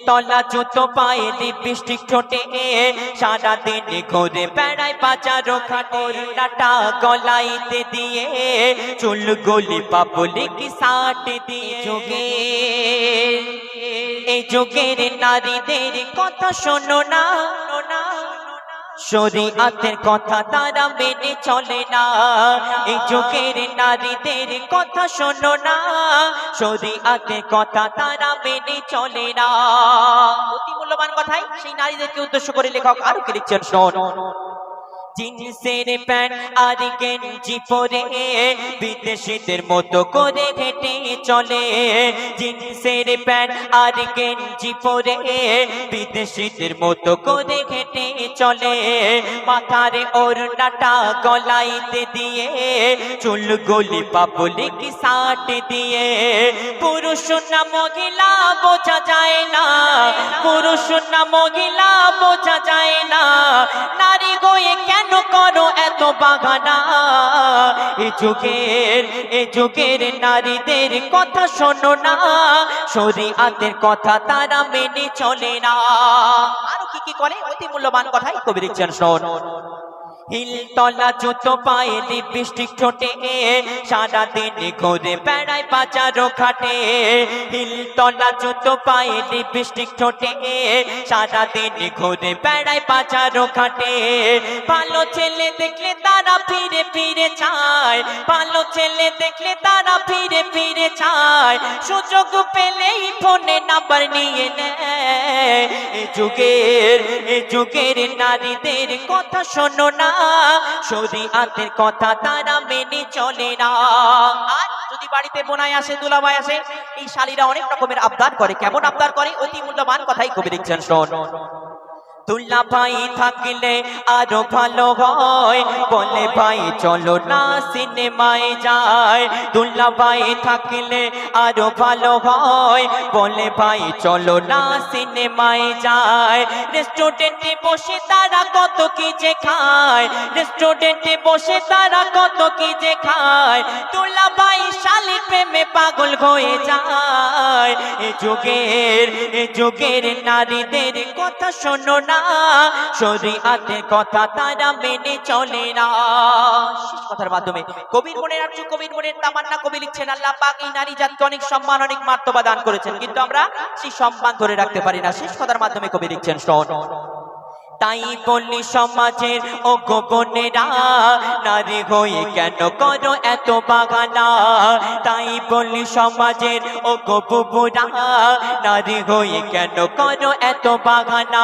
তলা জুতো পায়ে লিপস্টিক ঠোঁটে সারা দিন ঘুরে বেড়ায় বাজারও খাটে লাটা গলাইতে দিয়ে চুল গলি পাপলিক সাট দিয়ে যোগে এই যুগের নারীদের কথা শোনো না শরীয়তের কথা তারা মেনে চলে না এই যুগের নারীদের কথা শোনো না শরীয়তের কথা তারা মেনে চলে না অতি মূল্যবান কথাই সেই নারীদেরকে উদ্দেশ্য করে লেখক আরো কি লিখছেন শোনো জিন্সের প্যান্ট আর গেঞ্জি পরে বিদেশিদের মতো করে হেঁটে চলে জিন্সের প্যান্ট আর গেঞ্জি পরে বিদেশিদের মতো করে হেঁটে চলে মাথার ওড়নাটা গলাইতে দিয়ে চুল গলি পাপলিক সাট দিয়ে পুরুষ না মহিলা বোঝা যায় না পুরুষ না মহিলা বোঝা যায় না নারী গোয়ে কেন করো এত বাগানা এই যুগের নারীদের কথা শোনো না শরীয়তের কথা তারা মেনে চলে না আরো কি করে অতি মূল্যবান কথাই কবি লিখছেন শোনো হিল তলা জুতো পায়ে লিপস্টিক ঠোঁটে সারা দিন ঘুরে বেড়ায় বাজারও খাটে হিল তলা জুতো পায়ে লিপস্টিক ঠোঁটে সারা দিন ঘুরে বেড়ায় বাজারও খাটে ভালো ছেলে দেখলে তারা ফিরে ফিরে চায় ভালো ছেলে দেখলে তারা ফিরে ফিরে চায় সুযোগ পেলেই ফোনে নাম্বার নিয়ে নেয় এই যুগের নারীদের কথা শোনো না শরীয়তের কথা তারা মেনে চলে না আর যদি বাড়িতে বোনাই আসে দুলাভাই আসে এই শালীরা অনেক রকমের আবদার করে কেমন আবদার করে অতি মূল্যবান কথাই কবি লিখছেন শোন দুলা ভাই থাকলে আরো ভালো হয় বলে ভাই চলো না সিনেমায় যায় দুলা ভাই থাকলে আরো ভালো হয় বলে ভাই চলো না সিনেমায় যায় রেস্টুরেন্টে বসে তারা কত কি যে খায় রেস্টুরেন্টে বসে তারা কত কি যে খায় দুলা ভাই শালীর প্রেমে পাগল হয়ে যায় এই যুগের নারীদের কথা শোনো না শরীয়তের কথা তারা মেনে চলে না শেষ কথার মাধ্যমে কবির মনের আরজু কবির মনের তামান্না কবি লিখছেন আল্লাহ পাক এই নারী জাতিকে অনেক সম্মান অনেক মর্যাদা দান করেছেন কিন্তু আমরা সেই সম্মান ধরে রাখতে পারি না শেষ কথার মাধ্যমে কবি লিখছেন শোনো তাই বলি সমাজের ও গোপনেরা নারী হয়ে কেন করো এত বাগানা তাই বলি সমাজের ও গোপুরা নারী হয়ে কেন করো এত বাগানা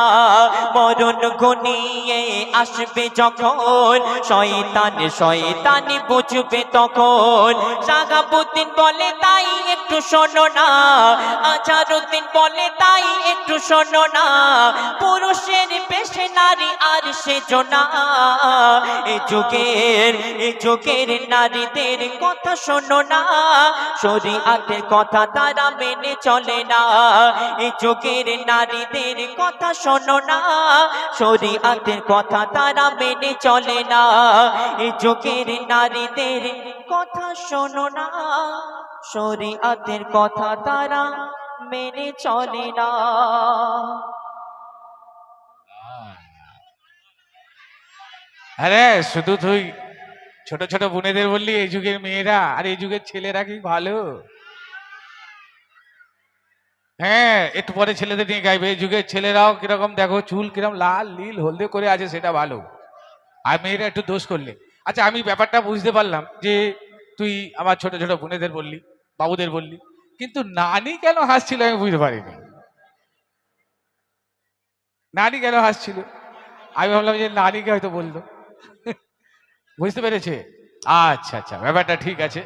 মরণ ঘনিয়ে আসবে যখন শয়তানি বুঝবে তখন শাহাবুদ্দিন বলে তাই একটু শোনো না আজহারউদ্দিন বলে তাই একটু শোনো না পুরুষের পেশে নারী আর সেজনা এই যুগের নারীদের কথা শোনো না শরীয়তের কথা তারা মেনে চলে না এই যুগের নারীদের কথা শোনো না শরীয়তের কথা তারা মেনে চলে না এই যুগের নারীদের কথা শোনো না শরীয়তের কথা তারা মেনে চলে না আরে শুধু তুই ছোট ছোট বোনেদের বললি এই যুগের মেয়েরা আর এই যুগের ছেলেরা কি ভালো হ্যাঁ একটু পরে ছেলেদের নিয়ে গাইবে এই যুগের ছেলেরাও কিরকম দেখো চুল কিরকম লাল নীল হলদে করে আছে সেটা ভালো আর মেয়েরা একটু দোষ করলে আচ্ছা আমি ব্যাপারটা বুঝতে পারলাম যে তুই আমার ছোট ছোট বোনেদের বললি বাবুদের বললি কিন্তু নানি কেন হাসছিল আমি বুঝতে পারিনি নানি কেন হাসছিল আমি ভাবলাম যে নানিকে হয়তো বললো বুঝতে পেরেছে আচ্ছা আচ্ছা ব্যাপারটা ঠিক আছে